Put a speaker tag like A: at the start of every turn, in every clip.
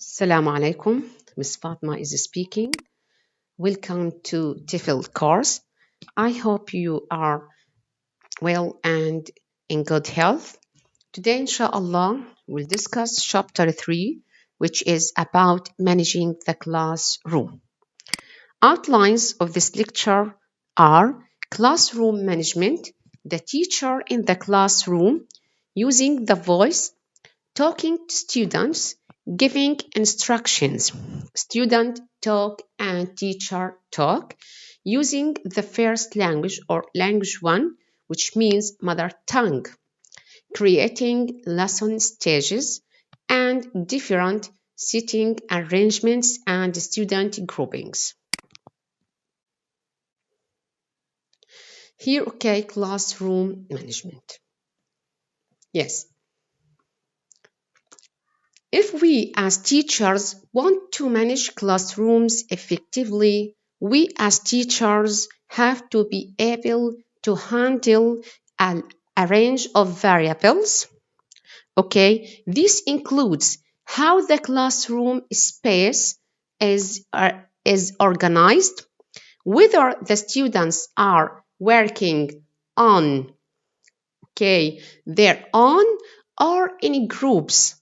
A: Assalamu alaikum. Miss Fatma is speaking. Welcome to TEFL course. I hope you are well and in good health. Today, inshallah, we'll discuss chapter 3, which is about managing the classroom. Outlines of this lecture are classroom management, the teacher in the classroom using the voice, talking to students, giving instructions, student talk and teacher talk, using the first language or language one, which means mother tongue, creating lesson stages and different seating arrangements and student groupings. Here, okay, classroom management. Yes. If we as teachers want to manage classrooms effectively, we as teachers have to be able to handle a range of variables. Okay, this includes how the classroom space is organized, whether the students are working on their own or in groups.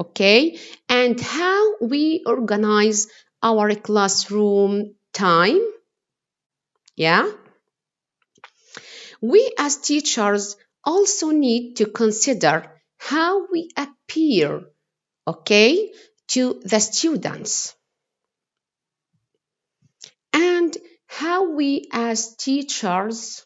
A: Okay, and how we organize our classroom time. Yeah, we as teachers also need to consider how we appear, okay, to the students, and how we as teachers,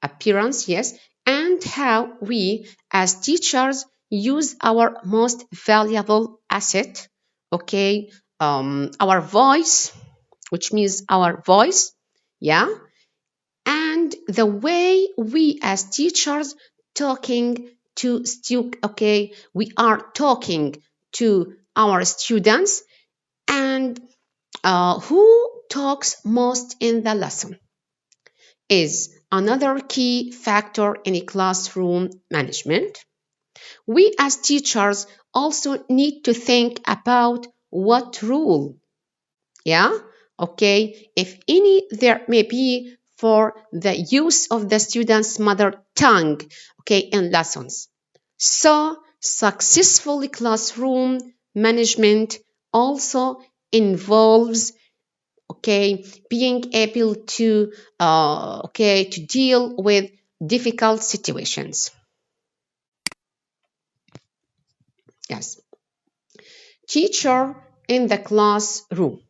A: appearance, yes, and how we as teachers use our most valuable asset, our voice, which means our voice, yeah, and the way we as teachers talking to we are talking to our students, and who talks most in the lesson is another key factor in classroom management. We as teachers also need to think about what role, if any there may be for the use of the student's mother tongue, in lessons. So successful classroom management also involves being able to deal with difficult situations. Yes. Teacher in the classroom.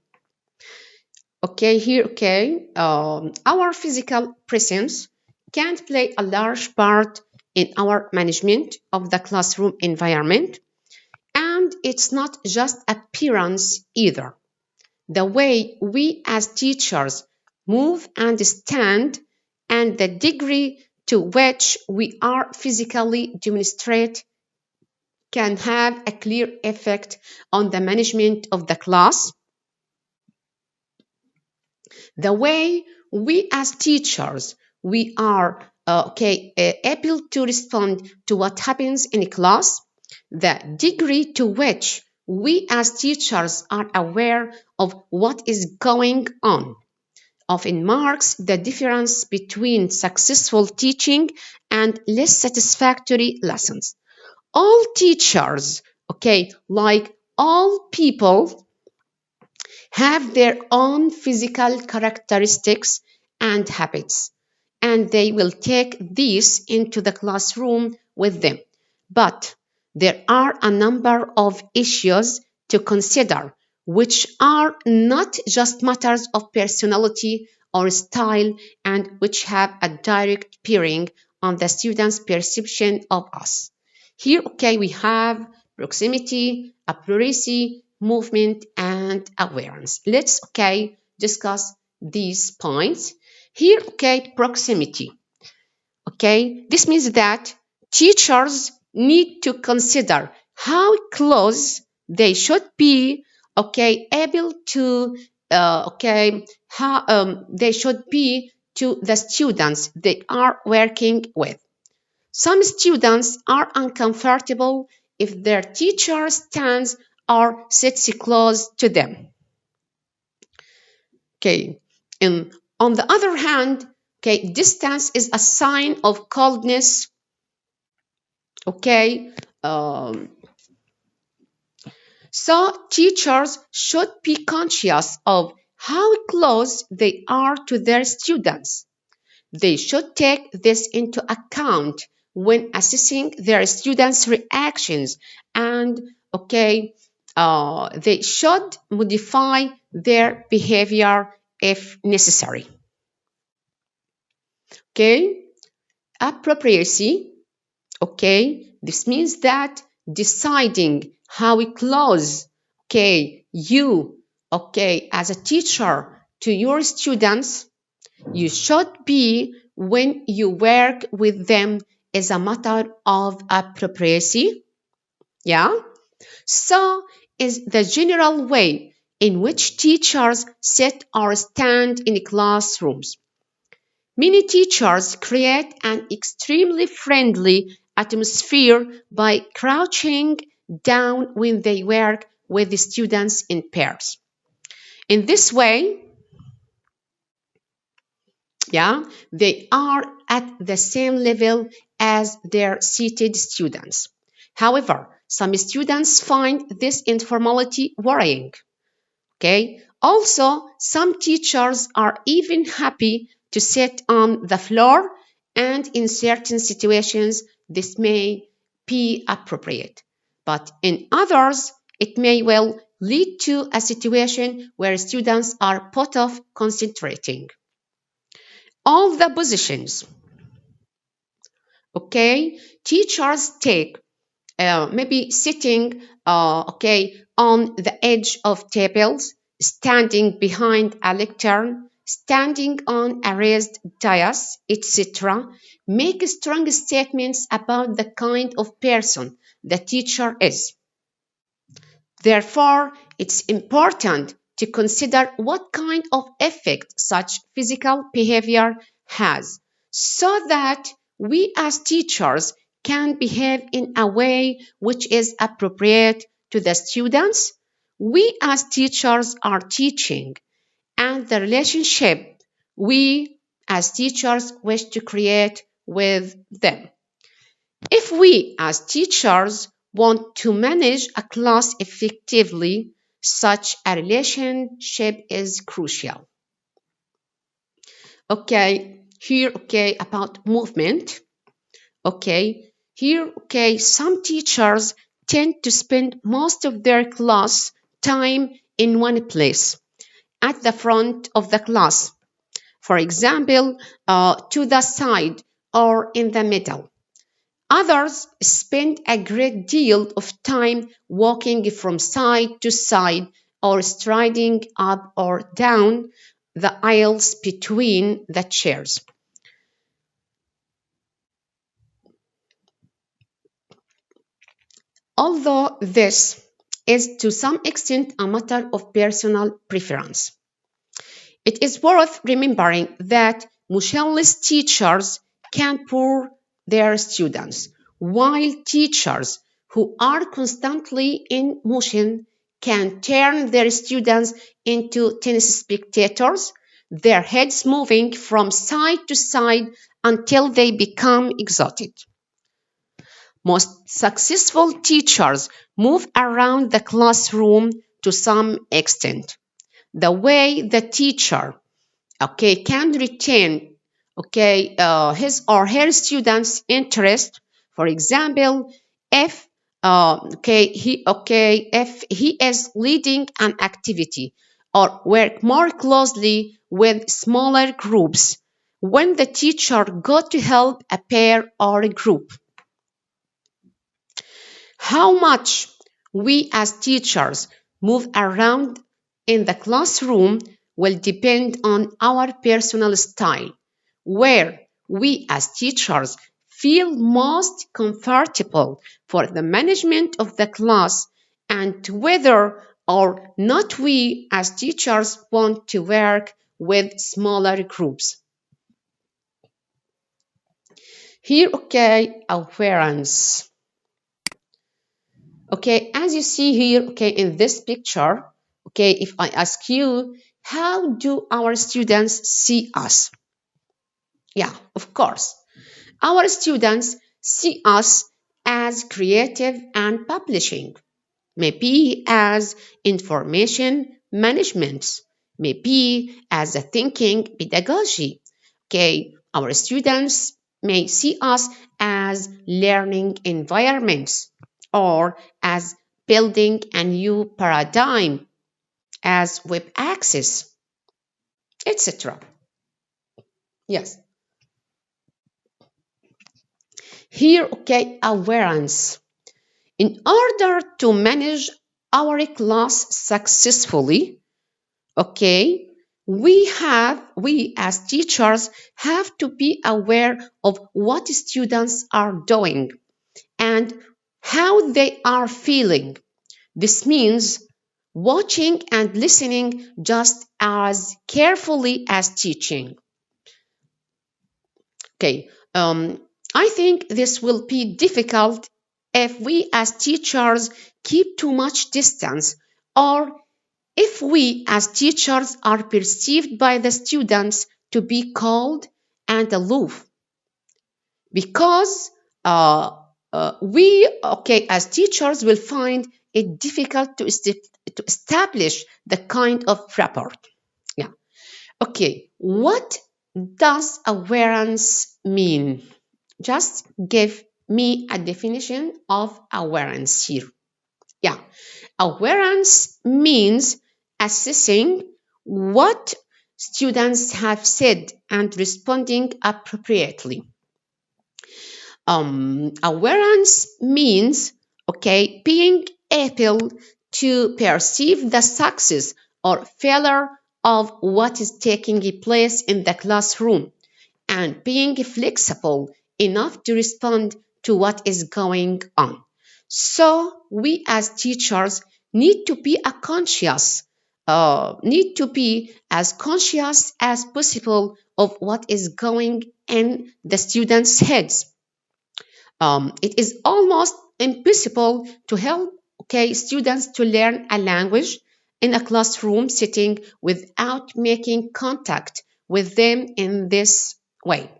A: Our physical presence can play a large part in our management of the classroom environment, and it's not just appearance either. The way we as teachers move and stand, and the degree to which we are physically demonstrate can have a clear effect on the management of the class. The way we as teachers, we are able to respond to what happens in a class, the degree to which we as teachers are aware of what is going on, often marks the difference between successful teaching and less satisfactory lessons. All teachers, like all people, have their own physical characteristics and habits, and they will take these into the classroom with them. But there are a number of issues to consider, which are not just matters of personality or style, and which have a direct bearing on the student's perception of us. Here, we have proximity, appropriacy, movement, and awareness. Let's, discuss these points. Here, proximity. This means that teachers need to consider how close they should be, able to, how they should be to the students they are working with. Some students are uncomfortable if their teacher stands or sits close to them. Okay. And on the other hand, okay, distance is a sign of coldness. Okay. So teachers should be conscious of how close they are to their students. They should take this into account when assessing their students' reactions, and they should modify their behavior if necessary. Okay, appropriacy. Okay, this means that deciding how close, you, as a teacher to your students, you should be when you work with them is a matter of appropriacy. Yeah. So is the general way in which teachers sit or stand in classrooms. Many teachers create an extremely friendly atmosphere by crouching down when they work with the students in pairs. In this way, they are at the same level as their seated students. However, some students find this informality worrying. Okay. Also, some teachers are even happy to sit on the floor, and in certain situations, this may be appropriate. But in others, it may well lead to a situation where students are put off concentrating. All the positions, teachers take maybe sitting, on the edge of tables, standing behind a lectern, standing on a raised dais, etc., make strong statements about the kind of person the teacher is. Therefore, it's important to consider what kind of effect such physical behavior has, so that we as teachers can behave in a way which is appropriate to the students we as teachers are teaching, and the relationship we as teachers wish to create with them. If we as teachers want to manage a class effectively, such a relationship is crucial. About movement. Some teachers tend to spend most of their class time in one place, at the front of the class. For example, to the side or in the middle. Others spend a great deal of time walking from side to side or striding up or down the aisles between the chairs. Although this is to some extent a matter of personal preference, it is worth remembering that motionless teachers can bore their students, while teachers who are constantly in motion can turn their students into tennis spectators, their heads moving from side to side until they become exhausted. Most successful teachers move around the classroom to some extent. The way the teacher can retain his or her students' interest. For example, if he is leading an activity or work more closely with smaller groups when the teacher go to help a pair or a group. How much we as teachers move around in the classroom will depend on our personal style, where we as teachers feel most comfortable for the management of the class, and whether or not we as teachers want to work with smaller groups. Here, okay, awareness. Okay, as you see here, okay, in this picture, okay, if I ask you, how do our students see us? Yeah, of course. Our students see us as creative and publishing, maybe as information management, maybe as a thinking pedagogy. Okay, our students may see us as learning environments or as building a new paradigm, as web access, etc. Yes. Here, okay, awareness. In order to manage our class successfully, okay, we as teachers have to be aware of what students are doing and how they are feeling. This means watching and listening just as carefully as teaching. Okay, I think this will be difficult if we as teachers keep too much distance, or if we as teachers are perceived by the students to be cold and aloof, because we, okay, as teachers will find it difficult to establish the kind of rapport. Yeah. Okay, what does awareness mean? Just give me a definition of awareness here. Yeah, awareness means assessing what students have said and responding appropriately. Awareness means, okay, being able to perceive the success or failure of what is taking place in the classroom and being flexible enough to respond to what is going on. So we as teachers need to be need to be as conscious as possible of what is going in the students' heads. It is almost impossible to help, okay, students to learn a language in a classroom setting without making contact with them in this way.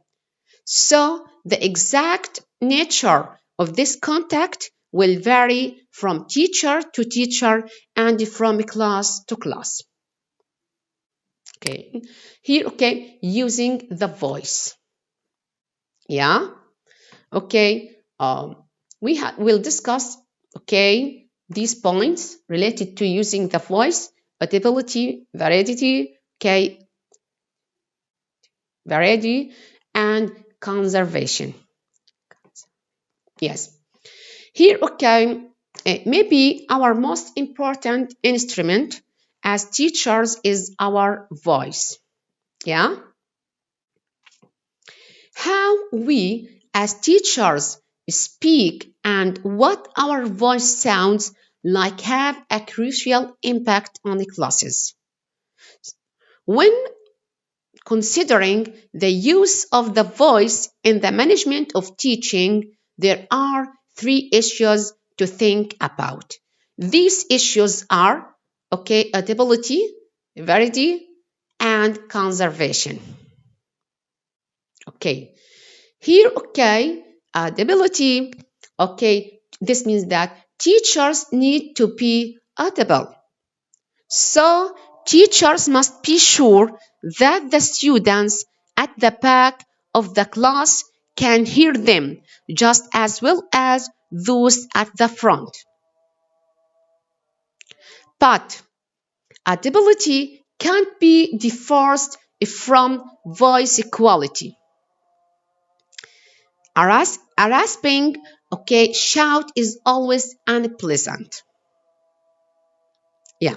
A: So the exact nature of this contact will vary from teacher to teacher and from class to class. Okay, here, okay, using the voice. Yeah, okay, we'll discuss, okay, these points related to using the voice, audibility, okay, variety, and conservation. Yes. Here, okay, maybe our most important instrument as teachers is our voice. Yeah. How we as teachers speak and what our voice sounds like have a crucial impact on the classes. When considering the use of the voice in the management of teaching, there are three issues to think about. These issues are, okay, audibility, variety, and conservation. Okay, here, okay, audibility, okay, this means that teachers need to be audible. So teachers must be sure that the students at the back of the class can hear them just as well as those at the front. But audibility can't be divorced from voice quality. A rasping, okay, shout is always unpleasant. Yeah.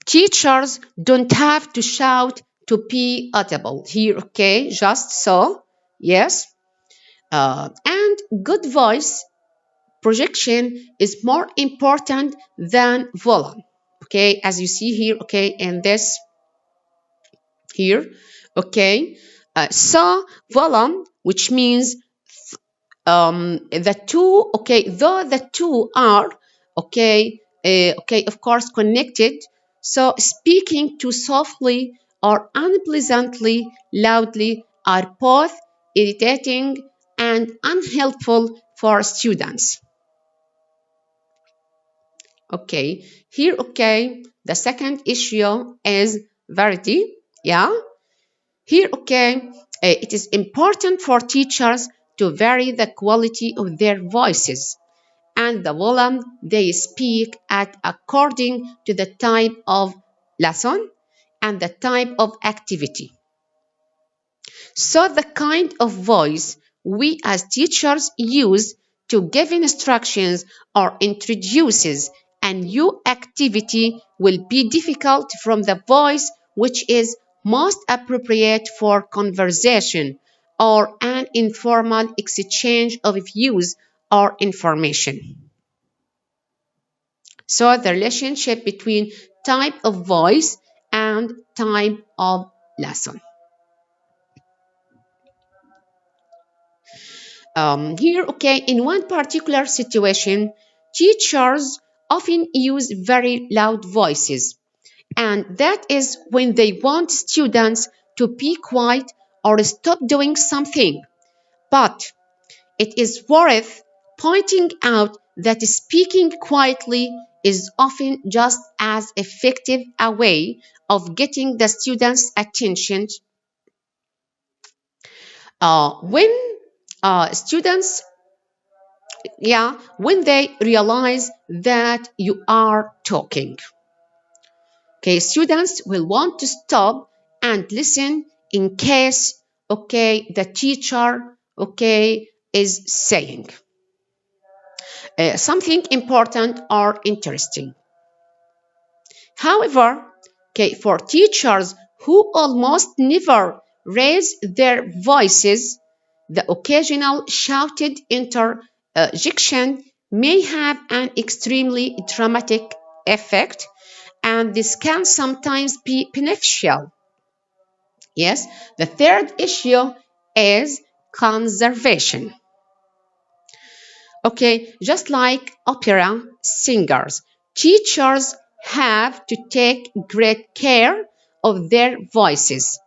A: Teachers don't have to shout to be audible here, okay? Just so, yes. And good voice projection is more important than volume, okay? As you see here, okay, in this here, okay? So volume, which means the two, okay, though the two are of course connected, so speaking too softly or unpleasantly loudly are both irritating and unhelpful for students. Okay, here, okay, the second issue is variety. Yeah, here, okay, it is important for teachers to vary the quality of their voices and the volume they speak at according to the type of lesson and the type of activity. So the kind of voice we as teachers use to give instructions or introduces a new activity will be difficult from the voice which is most appropriate for conversation or an informal exchange of views or information. So the relationship between type of voice and type of lesson. Here, okay, in one particular situation, teachers often use very loud voices, and that is when they want students to be quiet or stop doing something. But it is worth pointing out that speaking quietly is often just as effective a way of getting the students' attention when students when they realize that you are talking. Okay, students will want to stop and listen in case, okay, the teacher, okay, is saying something important or interesting. However, okay, for teachers who almost never raise their voices, the occasional shouted interjection may have an extremely dramatic effect, and this can sometimes be beneficial. Yes, the third issue is conservation. Okay, just like opera singers, teachers have to take great care of their voices.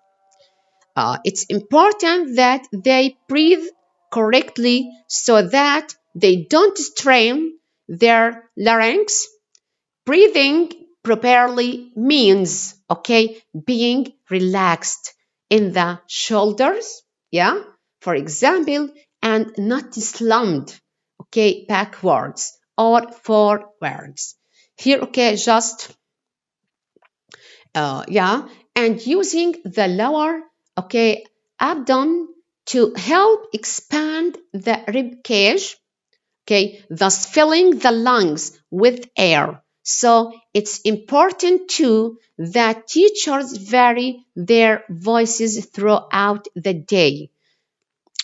A: It's important that they breathe correctly so that they don't strain their larynx. Breathing properly means, okay, being relaxed in the shoulders, yeah, for example, and not slumped, okay, backwards or forwards. Here, okay, just and using the lower, okay, abdomen to help expand the rib cage, okay, thus filling the lungs with air. So it's important too that teachers vary their voices throughout the day.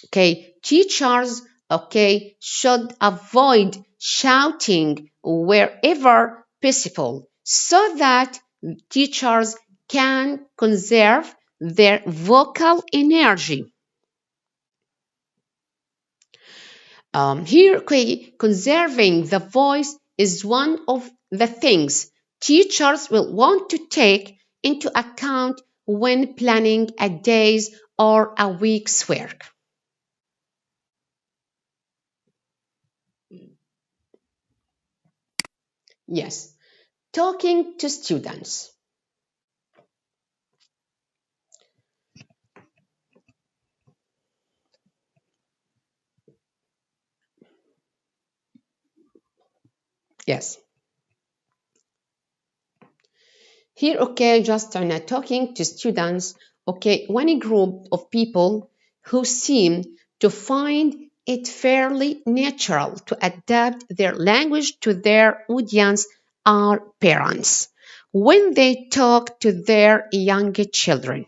A: Okay, teachers, okay, should avoid shouting wherever possible so that teachers can conserve their vocal energy. Here, okay, conserving the voice is one of the things teachers will want to take into account when planning a day's or a week's work. Yes, talking to students. Yes. Here, okay, just talking to students, okay, one group of people who seem to find it fairly natural to adapt their language to their audience are parents when they talk to their young children.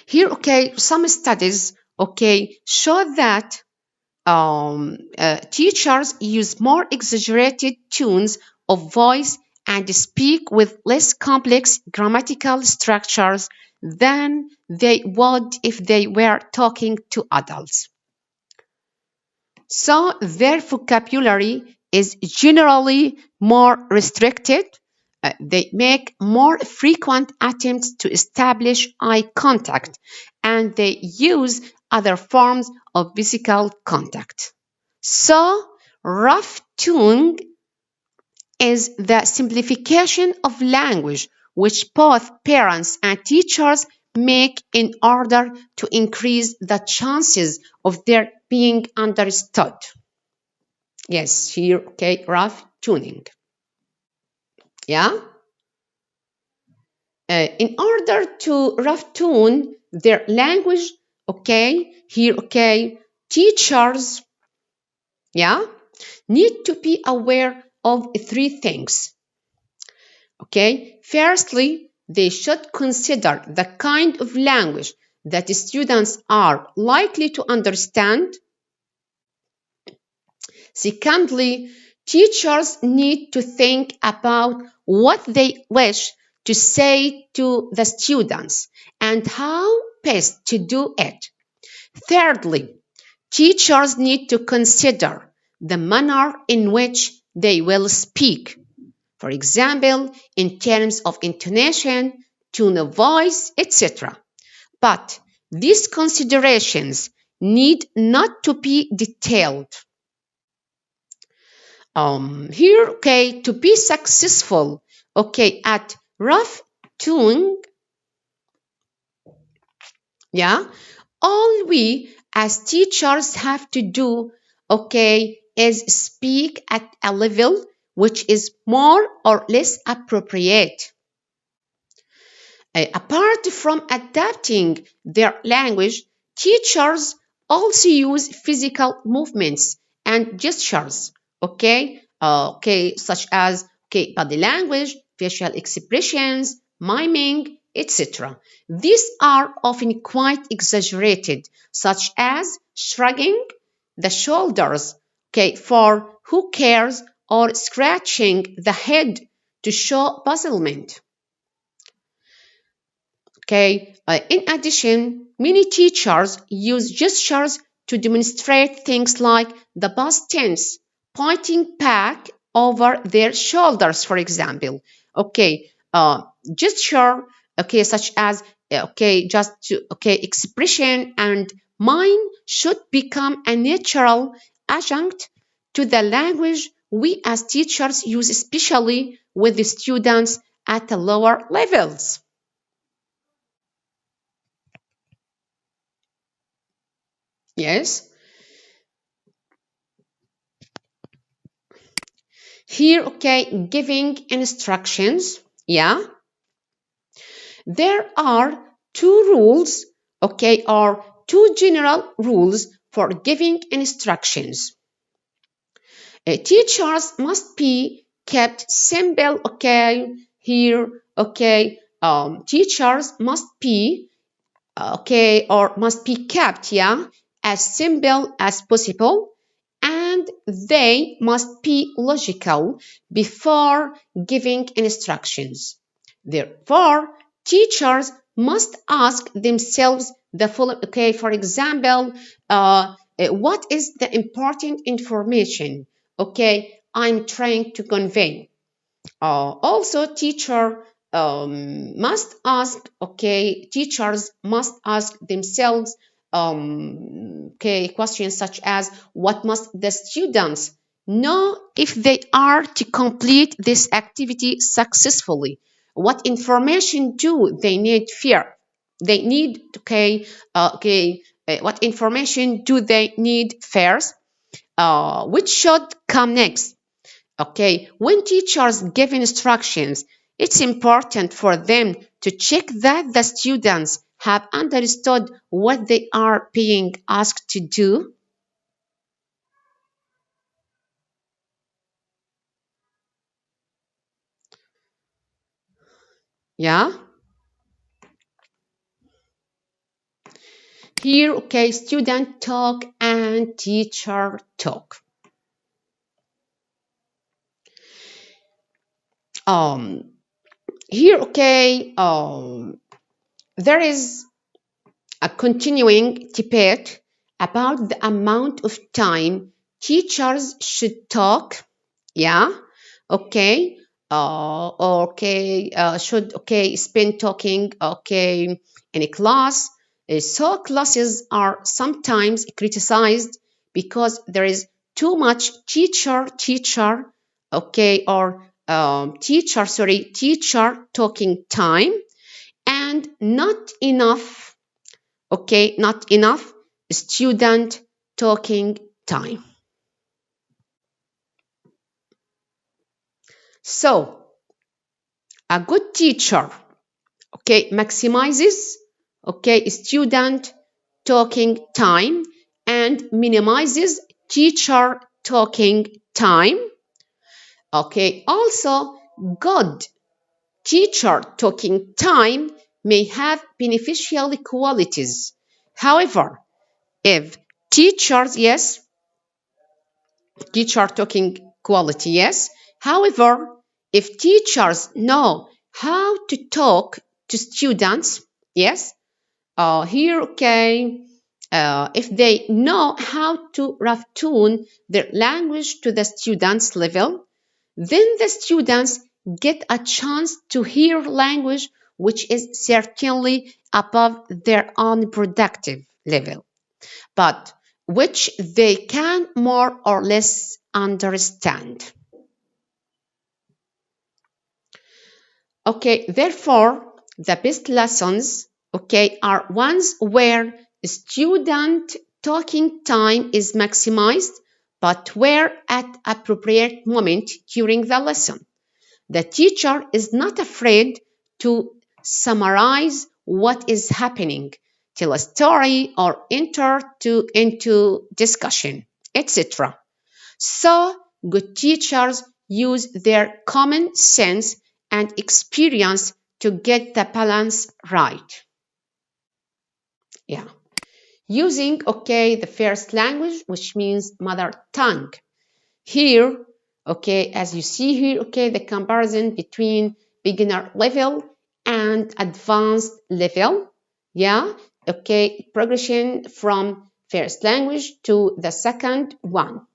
A: Here, okay, some studies, okay, show that teachers use more exaggerated tones of voice and speak with less complex grammatical structures than they would if they were talking to adults. So their vocabulary is generally more restricted. They make more frequent attempts to establish eye contact, and they use other forms of physical contact. So rough tongue is the simplification of language which both parents and teachers make in order to increase the chances of their being understood. Yes, here, okay, rough tuning. Yeah. In order to rough tune their language, okay, here, okay, teachers, yeah, need to be aware of three things. Okay, firstly, they should consider the kind of language that students are likely to understand. Secondly, teachers need to think about what they wish to say to the students and how best to do it. Thirdly, teachers need to consider the manner in which they will speak. For example, in terms of intonation, tone of voice, etc. But these considerations need not to be detailed. Here, okay, to be successful, okay, at rough tuning, yeah, all we as teachers have to do, okay, is speak at a level which is more or less appropriate. Apart from adapting their language, teachers also use physical movements and gestures, okay, such as body language, facial expressions, miming, etc. These are often quite exaggerated, such as shrugging the shoulders, for who cares, or scratching the head to show puzzlement. In addition, many teachers use gestures to demonstrate things like the past tense, pointing back over their shoulders, for example. Gesture, such as expression and mime should become a natural adjunct to the language we as teachers use, especially with the students at the lower levels. Yes. Here, giving instructions. Yeah. There are two rules, or two general rules for giving instructions. Teachers must be kept simple, here, teachers must be, or must be kept, yeah, as simple as possible, and they must be logical before giving instructions. Therefore, teachers must ask themselves the following, for example, what is the important information, I'm trying to convey? Also, teachers must ask themselves questions such as what must the students know if they are to complete this activity successfully? What information do they need what information do they need first? Which should come next? When teachers give instructions, it's important for them to check that the students have understood what they are being asked to do. Yeah. Here, student talk and teacher talk. Um, Here, okay, there is a continuing debate about the amount of time teachers should talk. Yeah, okay, should spend talking in a class. So classes are sometimes criticized because there is too much teacher talking time, and not enough student talking time. So a good teacher maximizes student talking time and minimizes teacher talking time. Also, good teacher talking time may have beneficial qualities. However, if teacher talking quality, yes. However, if teachers know how to talk to students, yes, if they know how to rough tune their language to the students' level, then the students get a chance to hear language which is certainly above their own productive level, but which they can more or less understand. Therefore, the best lessons, are ones where student talking time is maximized, but where at appropriate moment during the lesson, the teacher is not afraid to summarize what is happening, tell a story, or enter into discussion, etc. So, good teachers use their common sense and experience to get the balance right. Yeah. Using, the first language, which means mother tongue. Here, as you see here, the comparison between beginner level and advanced level. Yeah. Progression from first language to the second one.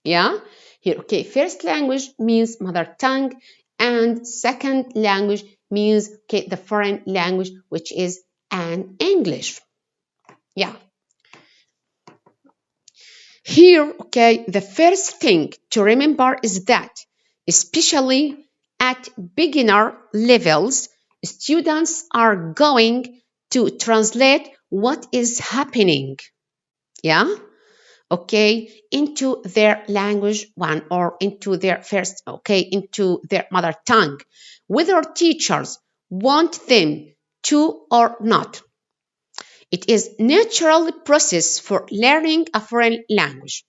A: Yeah. Here, first language means mother tongue, and second language means the foreign language, which is an English. Yeah. Here, the first thing to remember is that, especially at beginner levels, students are going to translate what is happening, into their language one, or into their into their mother tongue, whether teachers want them to or not. It is a natural process for learning a foreign language.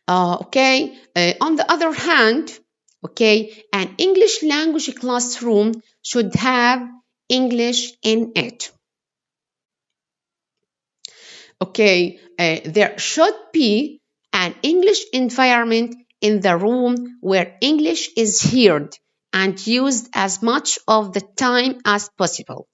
A: On the other hand, an English language classroom should have English in it. There should be an English environment in the room where English is heard and used as much of the time as possible.